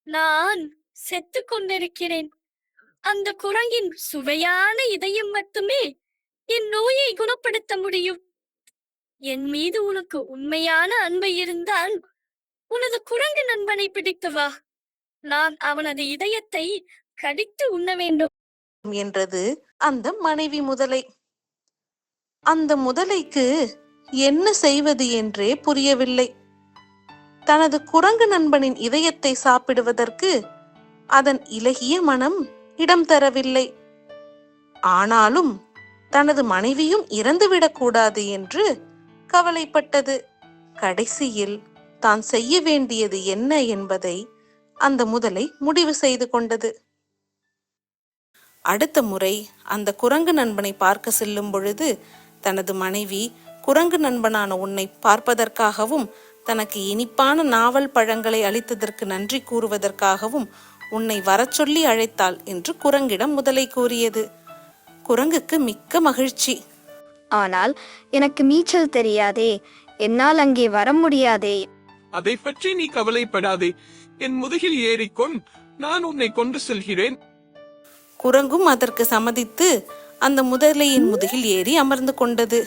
நான் செத்து கொண்டிருக்கிறேன். அந்த குரங்கின் சுவையான இதயம் மட்டுமே என் நோயை குணப்படுத்த முடியும். என் மீது உனக்கு உண்மையான அன்பு இருந்தால் உனது குரங்கு நண்பனை பிடித்து வா. நான் அவனது இதயத்தை கடித்து உண்ண வேண்டும் என்றது அந்த மனைவி முதலை. அந்த முதலைக்கு என்ன செய்வது என்றே புரியவில்லை. தனது குரங்கு நண்பனின் இதயத்தை சாப்பிடுவதற்கு அதன் இலகிய மனம் இடம் தரவில்லை. ஆனாலும் தனது மனைவியும் இறந்துவிடக் கூடாது என்று கவலைப்பட்டது. கடைசியில் தான் செய்ய வேண்டியது என்ன என்பதை அந்த முதலை முடிவு செய்து கொண்டது. அடுத்த முறை அந்த குரங்கு நண்பனை பார்க்க செல்லும் பொழுது தனது மனைவி குரங்கு நண்பனான உன்னை பார்ப்பதற்காகவும் தனக்கு இனிப்பான நாவல் பழங்களை அளித்ததற்கு நன்றி கூறுவதற்காகவும் உன்னை வரச் சொல்லி அழைத்தாள் என்று குரங்கிடம் முதலை கூறியது. குரங்குக்கு மிக்க மகிழ்ச்சி. ஆனால் எனக்கு நீச்சல் தெரியாதே, என்னால் அங்கே வர முடியாதே. அதை பற்றி நீ கவலைப்படாதே, என் முதுகில் ஏறிக்கொண் நான் உன்னை கொண்டு செல்கிறேன். குரங்கும் அதற்கு சம்மதித்து அந்த முதலையின் முதுகில் ஏறி அமர்ந்து கொண்டது.